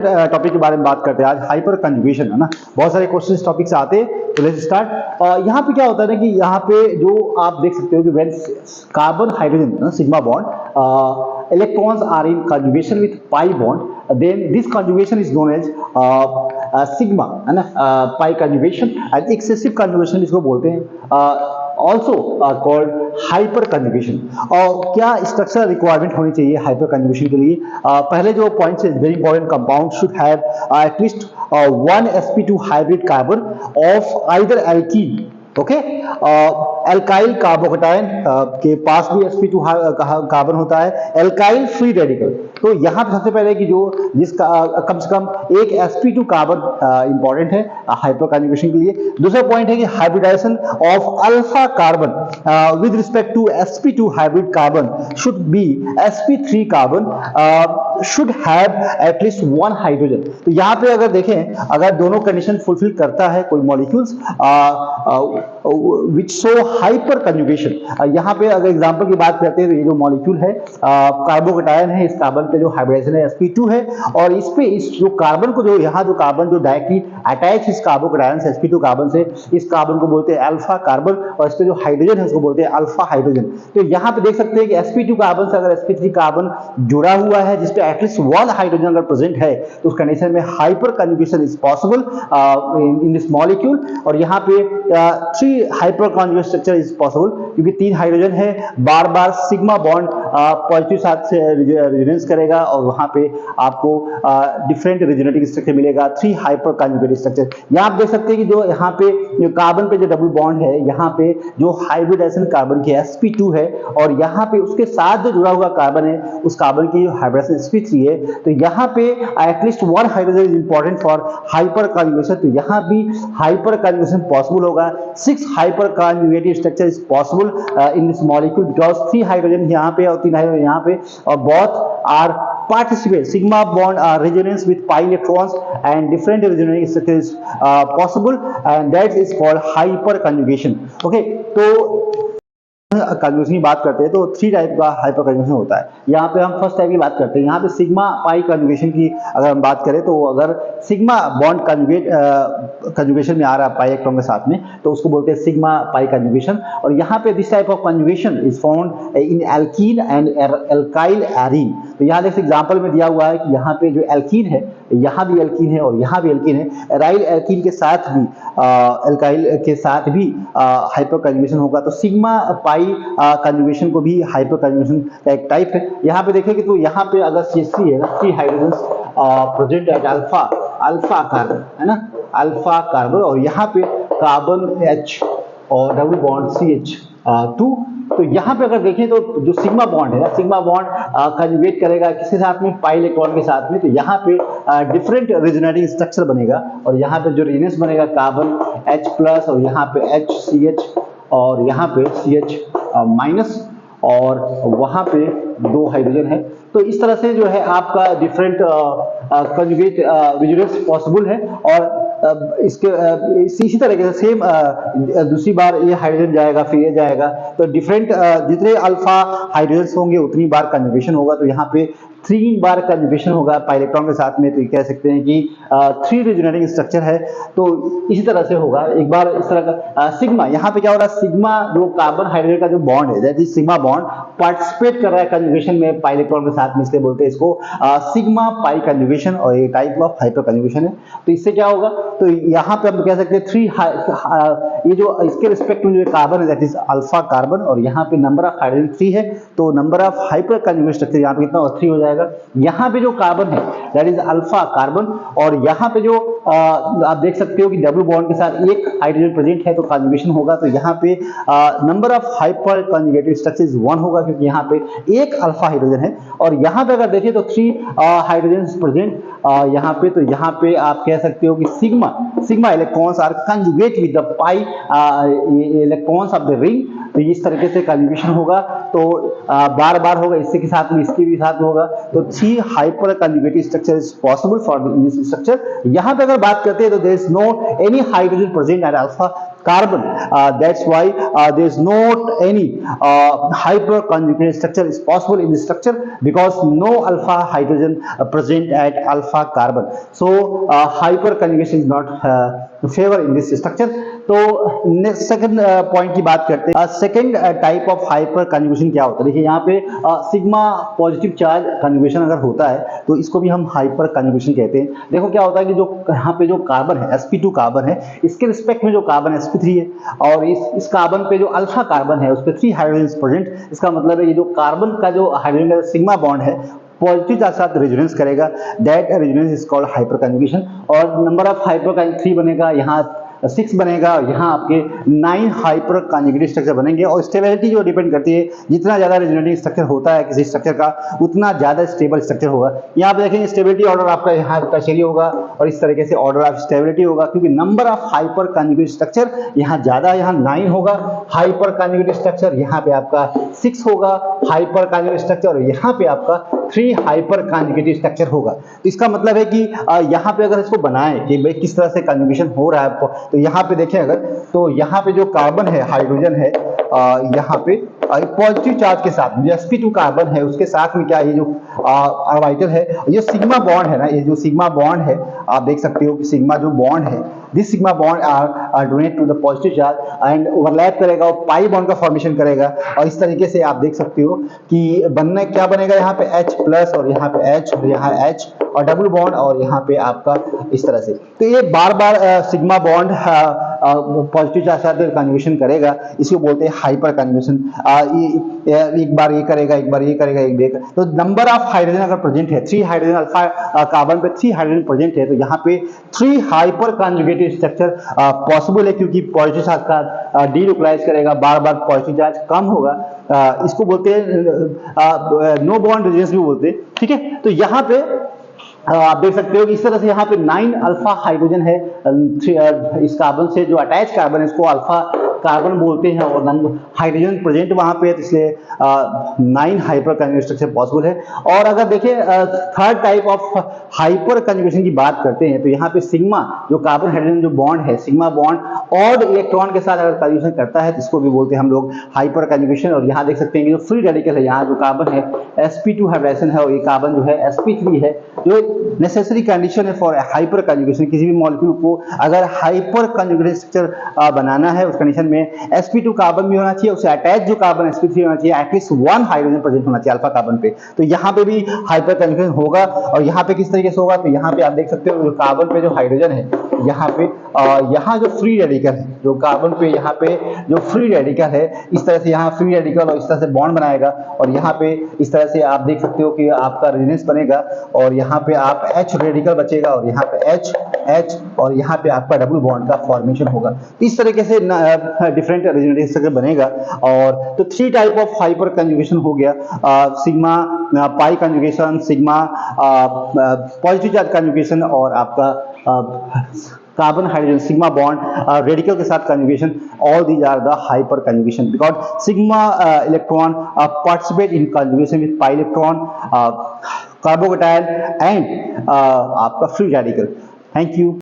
Topic के बारे में बात करते हैं आज, हाइपर कंजुगेशन, है ना। बहुत सारे क्वेश्चन इस टॉपिक से आते हैं, तो लेट्स स्टार्ट। यहाँ पे क्या होता है ना कि यहाँ पे जो आप देख सकते हो कि when carbon hydrogen sigma bond electrons are in conjugation with pi bond, then this conjugation is known as sigma, है ना, pi conjugation. And excessive conjugation इसको बोलते हैं, also called हाइपर कंजुगेशन। और क्या स्ट्रक्चर रिक्वायरमेंट होनी चाहिए हाइपर कंजुगेशन के लिए? पहले जो पॉइंट्स है, very important, compound should have at least one sp2 hybrid carbon of either alkene, okay. Alkyl carbocation के पास भी sp2 कार्बन होता है, एल्काइल फ्री रेडिकल। तो यहाँ पे सबसे पहले कि जो जिसका कम से कम एक sp2 कार्बन इंपॉर्टेंट है हाइपर कंजुगेशन के लिए। दूसरा पॉइंट है कि hybridization of alpha carbon with respect to sp2 hybrid carbon should be sp3 carbon should have at least one hydrogen. तो यहाँ पे अगर देखें, अगर दोनों कंडीशन फुलफिल करता है कोई molecules which show hyper conjugation. यहाँ पे अगर एग्जांपल की बात करते हैं तो ये जो मॉलिक्यूल है कार्बोकेटायन है, इस कार्बन पे जो हाइब्रिडाइजेशन है sp2 है, और इस पे इस जो कार्बन को जो यहाँ जो कार्बन जो डायरेक्टली अटैच इस कार्बोकेटायन से sp2 कार्बन से, इस कार्बन को बोलते हैं अल्फा कार्बन, और इस पे जो हाइड्रोजन है उसको बोलते हैं अल्फा हाइड्रोजन। तो यहाँ पे देख सकते हैं कि sp2 कार्बन से अगर sp3 कार्बन जुड़ा हुआ है जिसपे एटलीस्ट वन हाइड्रोजन अगर प्रेजेंट है, तो उस कंडीशन में hyper conjugation is possible in this molecule. और यहाँ पे three hyper conjugate structure is possible, क्योंकि तीन हाइड्रोजन है, बार बार सिग्मा बॉन्ड पॉजिटिव साथ से रेजोनेंस करेगा और वहां पे आपको डिफरेंट रेजोनेटिंग स्ट्रक्चर मिलेगा, थ्री हाइपर कंजुगेट स्ट्रक्चर। यहाँ आप देख सकते हैं कि जो यहाँ पे कार्बन पे जो डबल बॉन्ड है, यहाँ पे जो हाइब्रिडाइजेशन कार्बन की sp2 है, और यहाँ पे उसके साथ जो जुड़ा हुआ कार्बन है उस कार्बन की हाइब्रिडाइजेशन sp3 है, तो यहाँ पे at least one hydrogen is important for hyper conjugation. तो यहाँ भी हाइपर कंजुगेशन पॉसिबल होगा। 6 hyper conjugative structure is possible in this molecule because 3 hydrogen यहाँ पे और 3 हाइड्रोजन यहाँ पे, और both are participate sigma bond resonance with pi electrons and different resonating structure is possible, and that is called hyper conjugation, okay। तो conjugation की बात करते हैं तो 3 टाइप का हाइपर कंजुगेशन होता है। यहाँ पे हम फर्स्ट टाइप की बात करते हैं। यहाँ पे सिग्मा पाई कंजुगेशन की अगर हम बात करें तो अगर सिग्मा बॉन्ड कंजुगेशन में आ रहा है पाई इलेक्ट्रॉन के साथ में, तो उसको बोलते हैं सिग्मा पाई कंजुगेशन। और यहाँ पे this type of conjugation is found in alkene and alkyl arene. तो यहाँ देख एग्जांपल में दिया हुआ है कि यहाँ पे जो एल्कीन है, यहाँ भी एल्कीन है और यहाँ भी एल्कीन है, एराइल एल्कीन के साथ भी एल्काइल के साथ भी हाइपर कंजुगेशन होगा। तो सिग्मा पाई कंजुगेशन को भी हाइपर कंजुगेशन का एक टाइप है। यहाँ पे देखें कि तो यहाँ पे अगर CH3 है ना, 3 hydrogen present at alpha carbon, है ना, अल्फा कार्बन, और यहाँ पे कार्बन H और डबल बॉन्ड CH2। तो यहाँ पे अगर देखें तो जो सिग्मा बॉन्ड है ना, सिग्मा बॉन्ड कंजुगेट करेगा किसके साथ में, पाई इलेक्ट्रॉन के साथ में। तो यहाँ पे डिफरेंट रेजोनेटिंग स्ट्रक्चर बनेगा, और यहाँ पे जो रेजोनेंस बनेगा कार्बन H+ और यहाँ पे HCH और यहाँ पे CH माइनस, और वहाँ पे 2 हाइड्रोजन है। तो इस तरह से जो है आपका डिफरेंट कंजुगेट रेजोनेंस पॉसिबल है। और इसके इसी तरीके से सेम दूसरी बार ये हाइड्रोजन जाएगा, फिर ये जाएगा, तो डिफरेंट जितने अल्फा हाइड्रोजन होंगे उतनी बार कंजुगेशन होगा। तो यहाँ पे 3 बार कंजुगेशन होगा पाई इलेक्ट्रॉन के साथ में। तो ये कह सकते हैं कि 3 रेजोनेटिंग स्ट्रक्चर है। तो इसी तरह से होगा एक बार इस तरह का सिग्मा। यहाँ पे क्या हो रहा है, सिग्मा जो कार्बन हाइड्रोजन का जो बॉन्ड है, that is sigma bond participate कर रहा है कंजुगेशन में पाई इलेक्ट्रॉन के साथ में, इसलिए बोलते हैं इसको सिग्मा पाई कंजुगेशन, और ये टाइप ऑफ हाइपर कंजुगेशन है। तो इससे क्या होगा, तो यहाँ पे हम कह सकते हैं 3 ये जो इसके रिस्पेक्ट में जो कार्बन है दैट इज अल्फा कार्बन, और यहाँ पे नंबर ऑफ हाइड्रोजन 3 है, तो number of hyper conjugate structure यहाँ पे कितना, 3 हो जाएगा। यहाँ पे जो कार्बन है दैट इज अल्फा कार्बन, और यहाँ पे जो आप देख सकते हो कि डबल बॉन्ड के साथ एक हाइड्रोजन प्रेजेंट है, तो कंजुगेशन होगा। तो यहाँ पे number of hyper conjugated structure 1 होगा, क्योंकि यहाँ पे एक अल्फा हाइड्रोजन है। और यहाँ पे अगर देखें तो 3 हाइड्रोजन प्रेजेंट यहाँ पे, तो यहाँ पे आप कह सकते हो कि sigma electrons are conjugate with the pi electrons of the ring. तो इस तरीके से कंजुगेशन होगा, तो बार बार होगा, इससे के साथ में इसके भी साथ में होगा। तो 3 hyper conjugative structure is possible for this structure. यहाँ पे अगर बात करते हैं तो there is no any hydrogen present at alpha carbon. That's why there is not any hyperconjugated structure is possible in this structure, because no alpha hydrogen present at alpha carbon. So hyperconjugation is not favor in this structure. तो next second point की बात करते हैं। Second type of hyper conjugation क्या होता है? देखिए यहाँ पे सिग्मा पॉजिटिव चार्ज कंजुगेशन अगर होता है तो इसको भी हम हाइपर कंजुगेशन कहते हैं। देखो क्या होता है कि जो यहाँ पे जो कार्बन है sp2 कार्बन है, इसके रिस्पेक्ट में जो कार्बन sp3 है, और इस कार्बन पे जो अल्फा कार्बन है उस पर 3 हाइड्रोजन प्रेजेंट। इसका मतलब है ये जो कार्बन का जो हाइड्रोजन सिग्मा बॉन्ड है पॉजिटिव के साथ रेजोनेंस करेगा, that resonance is called hyper conjugation. और नंबर ऑफ हाइपर 3 बनेगा, यहाँ 6 बनेगा, यहाँ आपके 9 हाइपर कंजुगेटेड स्ट्रक्चर बनेंगे। और स्टेबिलिटी जो डिपेंड करती है, जितना ज़्यादा रेजोनेटिंग स्ट्रक्चर होता है किसी स्ट्रक्चर का, उतना ज़्यादा स्टेबल स्ट्रक्चर होगा। यहाँ पे देखेंगे स्टेबिलिटी ऑर्डर आपका यहाँ टर्शियरी होगा और इस तरीके से ऑर्डर ऑफ स्टेबिलिटी होगा, क्योंकि number of hyper conjugated structure यहाँ ज़्यादा, यहाँ 9 होगा हाइपर कंजुगेटेड स्ट्रक्चर, यहाँ पे आपका 6 होगा हाइपर कंजुगेटेड स्ट्रक्चर, और यहाँ पे आपका 3 हाइपर कंजुगेटेड स्ट्रक्चर होगा। तो इसका मतलब है कि यहाँ पे अगर इसको बनाएं कि भाई किस तरह से कंजुगेशन हो रहा है, तो यहाँ पे देखें अगर, तो यहाँ पे जो कार्बन है, हाइड्रोजन है, यहाँ पे पॉजिटिव चार्ज के साथ जो sp2 कार्बन है उसके साथ में क्या है, ये जो ऑर्बिटल है, ये सिग्मा बॉन्ड है ना, ये जो सिग्मा बॉन्ड है आप देख सकते हो कि सिग्मा जो बॉन्ड है, this sigma bond are donate to the positive charge and overlap करेगा और पाई बॉन्ड का फॉर्मेशन करेगा। और इस तरीके से आप देख सकते हो कि बनना क्या बनेगा, यहाँ पे H+ और यहाँ पे H और यहाँ H और डबल बॉन्ड और यहाँ पे आपका इस तरह से। तो ये बार बार सिग्मा बॉन्ड पॉजिटिव चार्ज साथ कंजुगेशन करेगा, इसको बोलते हैं हाइपर कंजुगेशन। एक बार ये करेगा, एक बार ये करेगा, एक बार। तो नंबर ऑफ हाइड्रोजन अगर प्रेजेंट है, 3 हाइड्रोजन अल्फा कार्बन पे 3 हाइड्रोजन प्रेजेंट है, तो यहाँ पे 3 हाइपर कंजुगेटेड स्ट्रक्चर पॉसिबल है, क्योंकि पॉजिटिव चार्ज का डीन्यूक्लियाइज करेगा, बार बार पॉजिटिव चार्ज कम होगा। इसको बोलते हैं नो बॉन्ड रेजोनेंस भी बोलते हैं, ठीक है। तो यहाँ पे आप देख सकते हो कि इस तरह से यहाँ पे 9 अल्फा हाइड्रोजन है, इस कार्बन से जो अटैच कार्बन है इसको अल्फा कार्बन बोलते हैं, और हाइड्रोजन प्रेजेंट वहां पे है, तो इसलिए 9 हाइपर कंजुगेशन स्ट्रक्चर पॉसिबल है। और अगर देखें third type of hyper conjugation की बात करते हैं, तो यहाँ पे सिग्मा जो कार्बन हाइड्रोजन जो बॉन्ड है, सिग्मा बॉन्ड और इलेक्ट्रॉन के साथ अगर कंजुगेशन करता है तो इसको भी बोलते हैं हम लोग हाइपर कंजुगेशन। और यहाँ देख सकते हैं कि जो फ्री रेडिकल है, यहाँ जो कार्बन है sp2 हाइब्रिडेशन है और ये कार्बन जो है sp3 है, जो नेसेसरी कंडीशन है फॉर हाइपर कंजुगेशन। किसी भी मॉलिक्यूल को अगर हाइपर कंजुगेटेड स्ट्रक्चर बनाना है, उस कंडीशन में sp2 कार्बन भी होना चाहिए, उससे अटैच जो कार्बन sp3 होना चाहिए, एटलीस्ट 1 हाइड्रोजन प्रेजेंट होना चाहिए अल्फा कार्बन पे। तो यहाँ पे भी हाइपर कंजुगेशन होगा। और यहाँ पे किस तरीके से होगा, तो यहाँ पे आप देख सकते हो जो कार्बन पे जो हाइड्रोजन है, यहाँ पे यहाँ जो फ्री रेडिकल है, जो कार्बन पे यहाँ पे जो फ्री रेडिकल है, इस तरह से यहाँ फ्री रेडिकल और इस तरह से बॉन्ड बनाएगा, और यहाँ पे इस तरह से आप देख सकते हो कि आपका रेजोनेंस बनेगा, और यहाँ पे आप H रेडिकल बचेगा, और यहाँ पे H और यहाँ पे आपका डबल बॉन्ड का फॉर्मेशन होगा। इस तरीके से डिफरेंट रेजोनेटिव स्ट्रक्चर बनेगा। और तो 3 टाइप ऑफ हाइपर कंजुगेशन हो गया, sigma pi conjugation, sigma positive charge conjugation, और आपका carbon hydrogen sigma bond radical के साथ conjugation. All these are the hyper conjugation because sigma electron participate in conjugation with pi electron, carbocation and आपका free radical. Thank you.